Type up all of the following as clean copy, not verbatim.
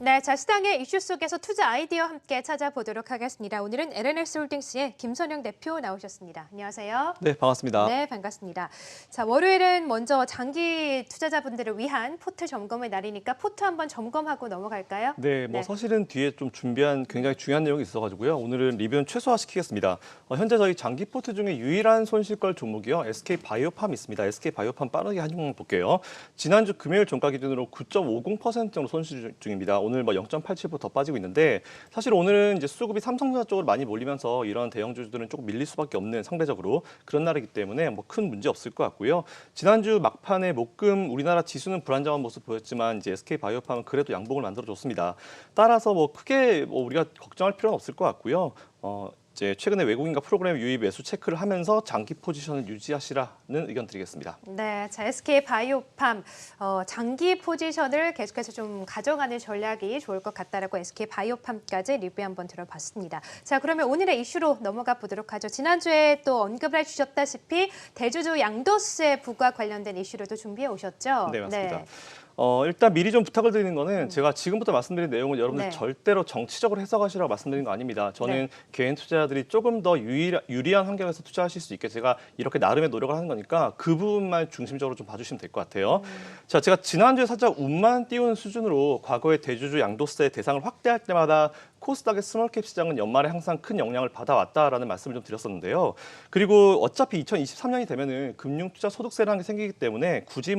네, 자, 시장의 이슈 속에서 투자 아이디어 함께 찾아보도록 하겠습니다. 오늘은 LNS홀딩스의 김선영 대표 나오셨습니다. 안녕하세요. 네, 반갑습니다. 네, 반갑습니다. 자, 월요일은 먼저 장기 투자자분들을 위한 포트 점검의 날이니까 포트 한번 점검하고 넘어갈까요? 네, 사실은 뒤에 좀 준비한 굉장히 중요한 내용이 있어가지고요. 오늘은 리뷰는 최소화시키겠습니다. 현재 저희 장기 포트 중에 유일한 손실걸 종목이요. SK바이오팜 있습니다. SK바이오팜 빠르게 한 종목 볼게요. 지난주 금요일 종가 기준으로 9.50% 정도 손실 중입니다. 오늘 0.87% 더 빠지고 있는데 사실 오늘은 이제 수급이 삼성전자 쪽으로 많이 몰리면서 이런 대형주들은 조금 밀릴 수밖에 없는 상대적으로 그런 날이기 때문에 큰 문제 없을 것 같고요. 지난주 막판에 목금 우리나라 지수는 불안정한 모습 보였지만 이제 SK바이오팜은 그래도 양봉을 만들어줬습니다. 따라서 크게 우리가 걱정할 필요는 없을 것 같고요. 이제 최근에 외국인과 프로그램 유입 매수 체크를 하면서 장기 포지션을 유지하시라는 의견 드리겠습니다. 네, 자, SK바이오팜 장기 포지션을 계속해서 좀 가져가는 전략이 좋을 것 같다라고 SK바이오팜까지 리뷰 한번 들어봤습니다. 자, 그러면 오늘의 이슈로 넘어가 보도록 하죠. 지난주에 또 언급을 해주셨다시피 대주주 양도세 부과 관련된 이슈로도 준비해 오셨죠? 네, 맞습니다. 네. 일단 미리 좀 부탁을 드리는 거는 제가 지금부터 말씀드린 내용은 여러분들 절대로 정치적으로 해석하시라고 말씀드린 거 아닙니다. 저는 개인 투자자들이 조금 더 유리한 환경에서 투자하실 수 있게 제가 이렇게 나름의 노력을 하는 거니까 그 부분만 중심적으로 좀 봐주시면 될 것 같아요. 자, 제가 지난주에 살짝 운만 띄우는 수준으로 과거의 대주주 양도세 대상을 확대할 때마다 코스닥의 스몰캡 시장은 연말에 항상 큰 영향을 받아왔다라는 말씀을 좀 드렸었는데요. 그리고 어차피 2023년이 되면은 금융투자소득세라는 게 생기기 때문에 굳이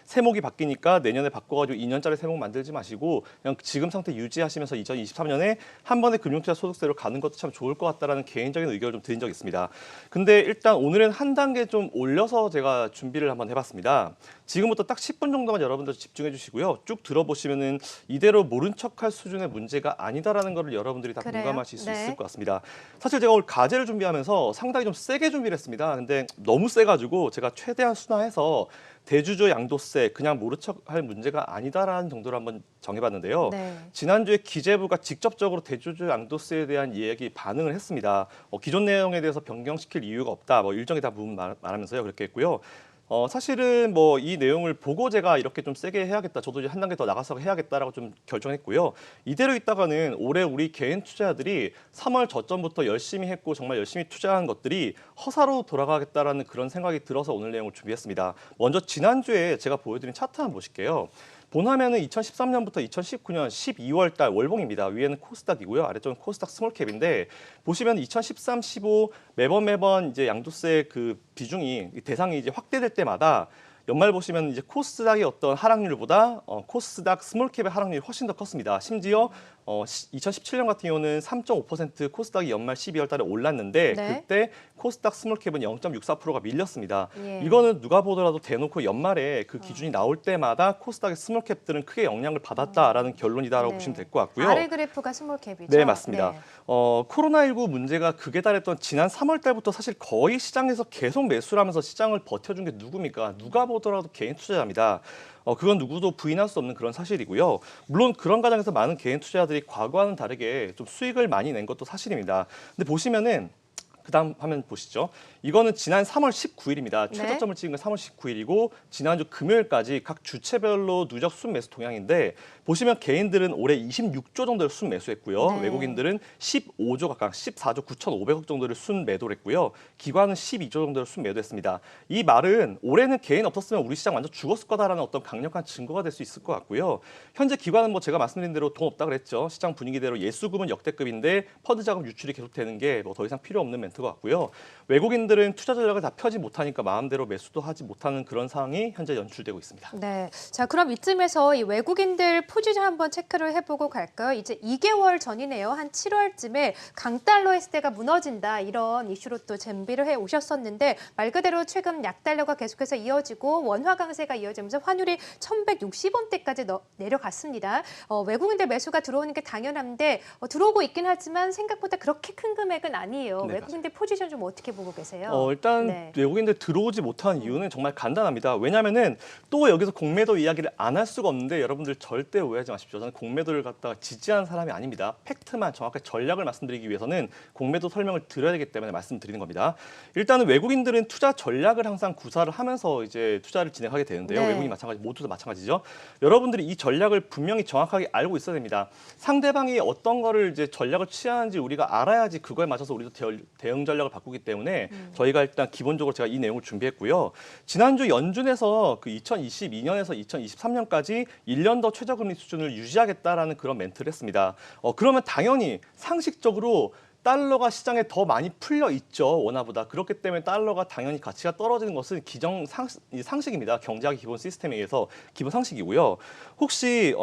세목이 바뀌니까 내년에 바꿔가지고 2년짜리 세목 만들지 마시고 그냥 지금 상태 유지하시면서 2023년에 한 번에 금융투자소득세로 가는 것도 참 좋을 것 같다라는 개인적인 의견을 좀 드린 적이 있습니다. 근데 일단 오늘은 한 단계 좀 올려서 제가 준비를 한번 해봤습니다. 지금부터 딱 10분 정도만 여러분들 집중해 주시고요. 쭉 들어보시면은 이대로 모른 척할 수준의 문제가 아니다라는 걸 여러분들이 다 공감하실 수 있을 것 같습니다. 사실 제가 오늘 가제를 준비하면서 상당히 좀 세게 준비를 했습니다. 근데 너무 세가지고 제가 최대한 순화해서 대주주 양도세 그냥 모른 척할 문제가 아니다라는 정도로 한번 정해봤는데요. 지난주에 기재부가 직접적으로 대주주 양도세에 대한 이야기 반응을 했습니다. 기존 내용에 대해서 변경시킬 이유가 없다. 일정이 다 부분 말하면서요. 그렇게 했고요. 사실은 이 내용을 보고 제가 이렇게 좀 세게 해야겠다. 저도 이제 한 단계 더 나가서 해야겠다라고 좀 결정했고요. 이대로 있다가는 올해 우리 개인 투자자들이 3월 저점부터 열심히 했고 정말 열심히 투자한 것들이 허사로 돌아가겠다라는 그런 생각이 들어서 오늘 내용을 준비했습니다. 먼저 지난주에 제가 보여드린 차트 한번 보실게요. 본화면은 2013년부터 2019년 12월 달 월봉입니다. 위에는 코스닥이고요. 아래쪽은 코스닥 스몰캡인데 보시면 2013, 15 매번 이제 양도세 그 비중이 대상이 이제 확대될 때마다 연말 보시면 이제 코스닥의 어떤 하락률보다 코스닥 스몰캡의 하락률이 훨씬 더 컸습니다. 심지어 2017년 같은 경우는 3.5% 코스닥이 연말 12월 달에 올랐는데 그때 코스닥 스몰캡은 0.64%가 밀렸습니다. 이거는 누가 보더라도 대놓고 연말에 그 기준이 나올 때마다 코스닥의 스몰캡들은 크게 영향을 받았다라는 결론이다라고 보시면 될 것 같고요. 아래 그래프가 스몰캡이죠? 네, 맞습니다. 코로나19 문제가 극에 달했던 지난 3월 달부터 사실 거의 시장에서 계속 매수를 하면서 시장을 버텨준 게 누굽니까? 누가 보더라도 개인 투자자입니다. 그건 누구도 부인할 수 없는 그런 사실이고요. 물론 그런 과정에서 많은 개인 투자자들이 과거와는 다르게 좀 수익을 많이 낸 것도 사실입니다. 근데 보시면은 그다음 화면 보시죠. 이거는 지난 3월 19일입니다. 최저점을 찍은 건 3월 19일이고 지난주 금요일까지 각 주체별로 누적 순매수 동향인데 보시면 개인들은 올해 26조 정도를 순매수했고요. 외국인들은 15조 가까운 14조 9,500억 정도를 순매도를 했고요. 기관은 12조 정도를 순매도했습니다. 이 말은 올해는 개인 없었으면 우리 시장 완전 죽었을 거다라는 어떤 강력한 증거가 될 수 있을 것 같고요. 현재 기관은 제가 말씀드린 대로 돈 없다 그랬죠. 시장 분위기대로 예수금은 역대급인데 펀드 자금 유출이 계속되는 게 더 이상 필요 없는 멘트 것 같고요. 외국인들은 투자 전략을 다 펴지 못하니까 마음대로 매수도 하지 못하는 그런 상황이 현재 연출되고 있습니다. 네, 자 그럼 이쯤에서 이 외국인들 포지션 한번 체크를 해보고 갈까요? 이제 2개월 전이네요. 한 7월쯤에 강달러의 시대가 무너진다 이런 이슈로 또 준비를 해 오셨었는데 말 그대로 최근 약달러가 계속해서 이어지고 원화 강세가 이어지면서 환율이 1,160원대까지 내려갔습니다. 외국인들 매수가 들어오는 게 당연한데 들어오고 있긴 하지만 생각보다 그렇게 큰 금액은 아니에요. 외국인들 외국인들 포지션 좀 어떻게 보고 계세요? 일단 네. 외국인들 들어오지 못한 이유는 정말 간단합니다. 왜냐하면은 또 여기서 공매도 이야기를 안 할 수가 없는데 여러분들 절대 오해하지 마십시오. 저는 공매도를 갖다가 지지하는 사람이 아닙니다. 팩트만 정확하게 전략을 말씀드리기 위해서는 공매도 설명을 드려야 되기 때문에 말씀드리는 겁니다. 일단은 외국인들은 투자 전략을 항상 구사를 하면서 이제 투자를 진행하게 되는데요. 네. 외국인 마찬가지, 모두 다 마찬가지죠. 여러분들이 이 전략을 분명히 정확하게 알고 있어야 됩니다. 상대방이 어떤 거를 이제 전략을 취하는지 우리가 알아야지 그거에 맞춰서 우리도 대응 전략을 바꾸기 때문에 저희가 일단 기본적으로 제가 이 내용을 준비했고요. 지난주 연준에서 그 2022년에서 2023년까지 1년 더 최저금리 수준을 유지하겠다라는 그런 멘트를 했습니다. 그러면 당연히 상식적으로 달러가 시장에 더 많이 풀려 있죠, 원화보다. 그렇기 때문에 달러가 당연히 가치가 떨어지는 것은 상식입니다. 경제학의 기본 시스템에 의해서 기본 상식이고요. 혹시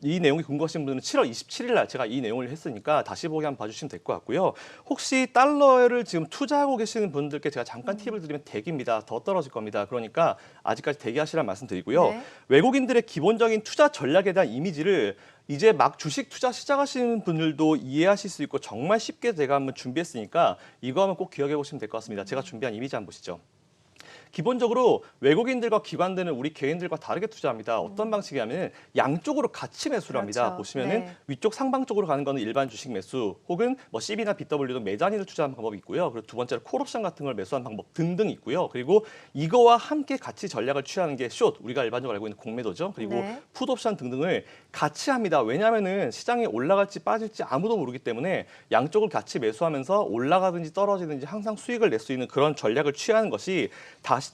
이 내용이 궁금하신 분들은 7월 27일 날 제가 이 내용을 했으니까 다시 보기 한번 봐주시면 될 것 같고요. 혹시 달러를 지금 투자하고 계시는 분들께 제가 잠깐 팁을 드리면 대기입니다. 더 떨어질 겁니다. 그러니까 아직까지 대기하시라는 말씀드리고요. 네. 외국인들의 기본적인 투자 전략에 대한 이미지를 이제 막 주식 투자 시작하시는 분들도 이해하실 수 있고 정말 쉽게 제가 한번 준비했으니까 이거 한번 꼭 기억해 보시면 될 것 같습니다. 제가 준비한 이미지 한번 보시죠. 기본적으로 외국인들과 기관들은 우리 개인들과 다르게 투자합니다. 어떤 방식이냐면 양쪽으로 같이 매수를 합니다. 그렇죠. 보시면은 네. 위쪽 상방 쪽으로 가는 거는 일반 주식 매수 혹은 뭐 CB나 BW도 매자니를 투자하는 방법이 있고요. 그리고 두 번째로 콜옵션 같은 걸 매수하는 방법 등등 있고요. 그리고 이거와 함께 같이 전략을 취하는 게 숏, 우리가 일반적으로 알고 있는 공매도죠. 그리고 네. 풋옵션 등등을 같이 합니다. 왜냐하면은 시장이 올라갈지 빠질지 아무도 모르기 때문에 양쪽을 같이 매수하면서 올라가든지 떨어지든지 항상 수익을 낼 수 있는 그런 전략을 취하는 것이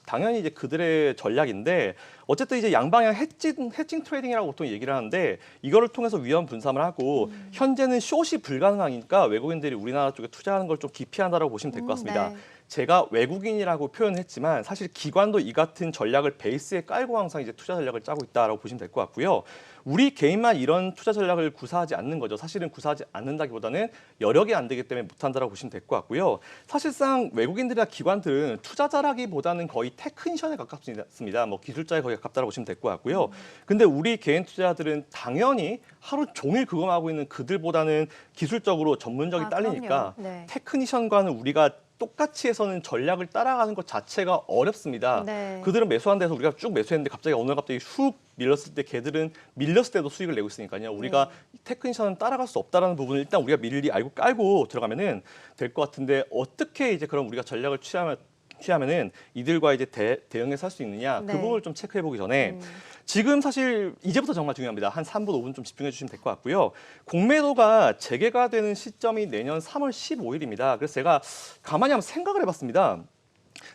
당연히 이제 그들의 전략인데 어쨌든 이제 양방향 해칭 트레이딩이라고 보통 얘기를 하는데 이거를 통해서 위험 분산을 하고 현재는 숏이 불가능하니까 외국인들이 우리나라 쪽에 투자하는 걸 좀 기피한다라고 보시면 될 것 같습니다. 네. 제가 외국인이라고 표현했지만 사실 기관도 이 같은 전략을 베이스에 깔고 항상 이제 투자 전략을 짜고 있다라고 보시면 될 것 같고요. 우리 개인만 이런 투자 전략을 구사하지 않는 거죠. 사실은 구사하지 않는다기보다는 여력이 안 되기 때문에 못한다라고 보시면 될 것 같고요. 사실상 외국인들이나 기관들은 투자자라기보다는 거의 테크니션에 가깝습니다. 뭐 기술자에 거의 가깝다라고 보시면 될 것 같고요. 근데 우리 개인 투자자들은 당연히 하루 종일 그거만 하고 있는 그들보다는 기술적으로 전문적이 딸리니까 그럼요. 네. 테크니션과는 우리가 똑같이 해서는 전략을 따라가는 것 자체가 어렵습니다. 네. 그들은 매수한 데서 우리가 쭉 매수했는데 갑자기 어느 날 갑자기 훅 밀렸을 때 걔들은 밀렸을 때도 수익을 내고 있으니까요. 우리가 테크니션은 따라갈 수 없다라는 부분을 일단 우리가 미리 알고 깔고 들어가면은 될 것 같은데 어떻게 이제 그럼 우리가 전략을 취하면은 이들과 이제 대응해서 할 수 있느냐 네. 그 부분을 좀 체크해 보기 전에 지금 사실 이제부터 정말 중요합니다. 한 3분, 5분 좀 집중해 주시면 될 것 같고요. 공매도가 재개가 되는 시점이 내년 3월 15일입니다. 그래서 제가 가만히 한번 생각을 해봤습니다.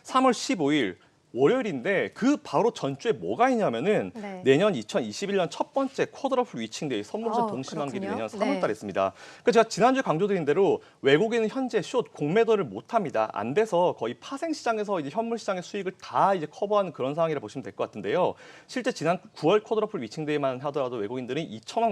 3월 15일 월요일인데 그 바로 전주에 뭐가 있냐면은 네. 내년 2021년 첫 번째 쿼드러플 위칭데이 선물옵션 어, 동시만기일이 그렇군요. 내년 3월 달에 네. 있습니다. 그래서 제가 지난주에 강조드린 대로 외국인은 현재 숏 공매도를 못 합니다. 안 돼서 거의 파생 시장에서 이제 현물 시장의 수익을 다 이제 커버하는 그런 상황이라 보시면 될 것 같은데요. 실제 지난 9월 쿼드러플 위칭데이만 하더라도 외국인들은 2천억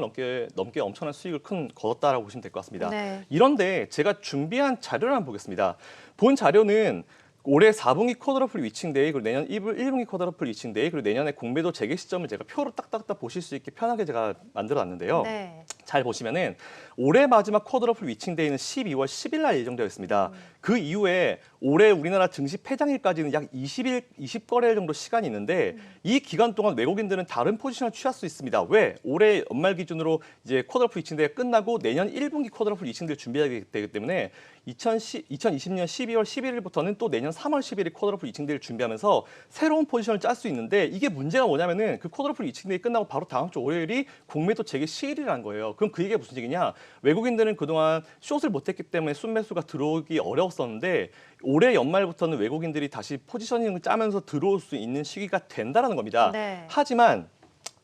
넘게 엄청난 수익을 거뒀다라고 보시면 될 것 같습니다. 네. 이런데 제가 준비한 자료를 한번 보겠습니다. 본 자료는 올해 4분기 쿼드러플 위칭데이 그리고 내년 1분기 쿼드러플 위칭데이 그리고 내년에 공매도 재개 시점을 제가 표로 딱딱딱 보실 수 있게 편하게 제가 만들어놨는데요. 네. 잘 보시면은 올해 마지막 쿼드러플 위칭데이는 12월 10일 날 예정되어 있습니다. 그 이후에 올해 우리나라 증시 폐장일까지는 약 20거래일 정도 시간이 있는데 이 기간 동안 외국인들은 다른 포지션을 취할 수 있습니다. 왜? 올해 연말 기준으로 이제 쿼드러플 위칭데이가 끝나고 내년 1분기 쿼드러플 위칭데이를 준비하게 되기 때문에 2020년 12월 11일부터는 또 내년 3월 11일 쿼드러플 위칭데이를 준비하면서 새로운 포지션을 짤 수 있는데 이게 문제가 뭐냐면은 그 쿼드러플 위칭데이 끝나고 바로 다음 주 월요일이 공매도 재개 시일이라는 거예요. 그럼 그 얘기가 무슨 얘기냐? 외국인들은 그동안 숏을 못했기 때문에 순매수가 들어오기 어려웠었는데 올해 연말부터는 외국인들이 다시 포지셔닝을 짜면서 들어올 수 있는 시기가 된다는 겁니다. 네. 하지만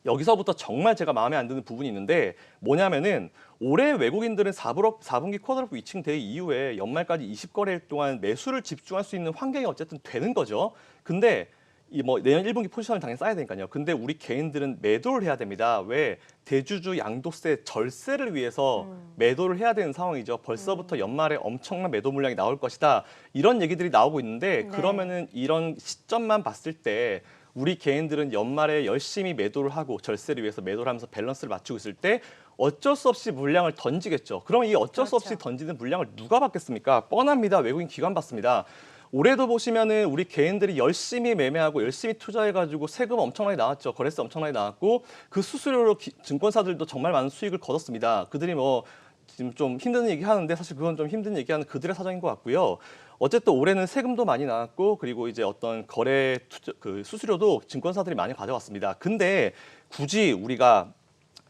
여기서부터 정말 제가 마음에 안 드는 부분이 있는데 뭐냐면은 올해 외국인들은 4분기 쿼드러플 위칭데이 이후에 연말까지 20거래일 동안 매수를 집중할 수 있는 환경이 어쨌든 되는 거죠. 근데 이 뭐 내년 1분기 포지션을 당연히 쌓아야 되니까요. 근데 우리 개인들은 매도를 해야 됩니다. 왜? 대주주 양도세 절세를 위해서 매도를 해야 되는 상황이죠. 벌써부터 연말에 엄청난 매도 물량이 나올 것이다. 이런 얘기들이 나오고 있는데 네. 그러면은 이런 시점만 봤을 때 우리 개인들은 연말에 열심히 매도를 하고 절세를 위해서 매도를 하면서 밸런스를 맞추고 있을 때 어쩔 수 없이 물량을 던지겠죠. 그럼 이 어쩔 수 없이 그렇죠. 던지는 물량을 누가 받겠습니까? 뻔합니다. 외국인 기관 받습니다. 올해도 보시면은 우리 개인들이 열심히 매매하고 열심히 투자해가지고 세금 엄청나게 나왔죠. 거래세 엄청나게 나왔고 그 수수료로 증권사들도 정말 많은 수익을 거뒀습니다. 그들이 뭐 지금 좀 힘든 얘기 하는데 사실 그건 좀 힘든 얘기하는 그들의 사정인 것 같고요. 어쨌든 올해는 세금도 많이 나왔고 그리고 이제 어떤 거래 그 수수료도 증권사들이 많이 가져왔습니다. 근데 굳이 우리가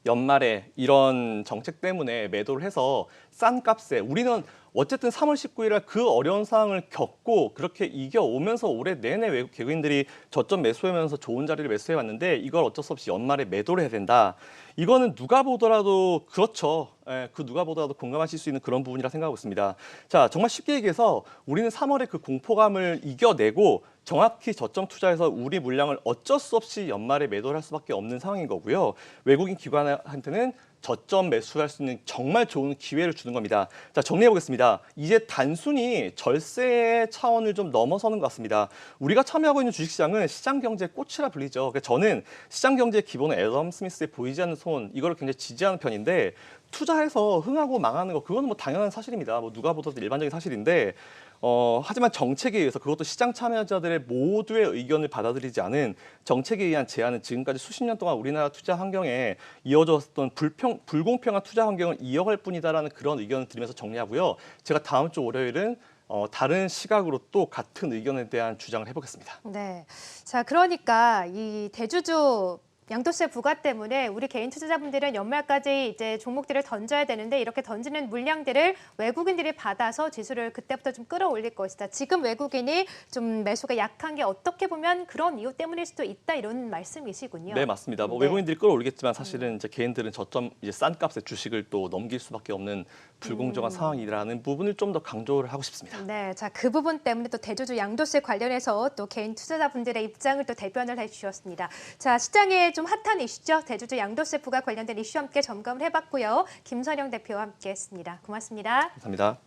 연말에 이런 정책 때문에 매도를 해서 싼 값에 우리는 어쨌든 3월 19일 날 그 어려운 상황을 겪고 그렇게 이겨오면서 올해 내내 외국 개개인들이 저점 매수하면서 좋은 자리를 매수해 왔는데 이걸 어쩔 수 없이 연말에 매도를 해야 된다. 이거는 누가 보더라도 그렇죠. 예, 그 누가 보더라도 공감하실 수 있는 그런 부분이라 생각하고 있습니다. 자, 정말 쉽게 얘기해서 우리는 3월에 그 공포감을 이겨내고 정확히 저점 투자해서 우리 물량을 어쩔 수 없이 연말에 매도를 할 수밖에 없는 상황인 거고요. 외국인 기관한테는 저점 매수할 수 있는 정말 좋은 기회를 주는 겁니다. 자, 정리해 보겠습니다. 이제 단순히 절세의 차원을 좀 넘어서는 것 같습니다. 우리가 참여하고 있는 주식시장은 시장 경제의 꽃이라 불리죠. 그러니까 저는 시장 경제의 기본은 애덤 스미스의 보이지 않는 손 이거를 굉장히 지지하는 편인데 투자해서 흥하고 망하는 거 그거는 뭐 당연한 사실입니다. 뭐 누가 보더라도 일반적인 사실인데 하지만 정책에 의해서 그것도 시장 참여자들의 모두의 의견을 받아들이지 않은 정책에 의한 제한은 지금까지 수십 년 동안 우리나라 투자 환경에 이어졌던 불공평한 투자 환경을 이어갈 뿐이다라는 그런 의견을 드리면서 정리하고요. 제가 다음 주 월요일은 다른 시각으로 또 같은 의견에 대한 주장을 해보겠습니다. 네. 자, 그러니까 이 대주주 양도세 부과 때문에 우리 개인 투자자분들은 연말까지 이제 종목들을 던져야 되는데 이렇게 던지는 물량들을 외국인들이 받아서 지수를 그때부터 좀 끌어올릴 것이다. 지금 외국인이 좀 매수가 약한 게 어떻게 보면 그런 이유 때문일 수도 있다 이런 말씀이시군요. 네, 맞습니다. 뭐 네. 외국인들이 끌어올리겠지만 사실은 이제 개인들은 저점 이제 싼 값에 주식을 또 넘길 수밖에 없는 불공정한 상황이라는 부분을 좀 더 강조를 하고 싶습니다. 네, 자, 그 부분 때문에 또 대주주 양도세 관련해서 또 개인 투자자분들의 입장을 또 대변을 해주셨습니다. 자, 시장에 좀 핫한 이슈죠. 대주주 양도세 부과 관련된 이슈 함께 점검을 해봤고요. 김선영 대표와 함께했습니다. 고맙습니다. 감사합니다.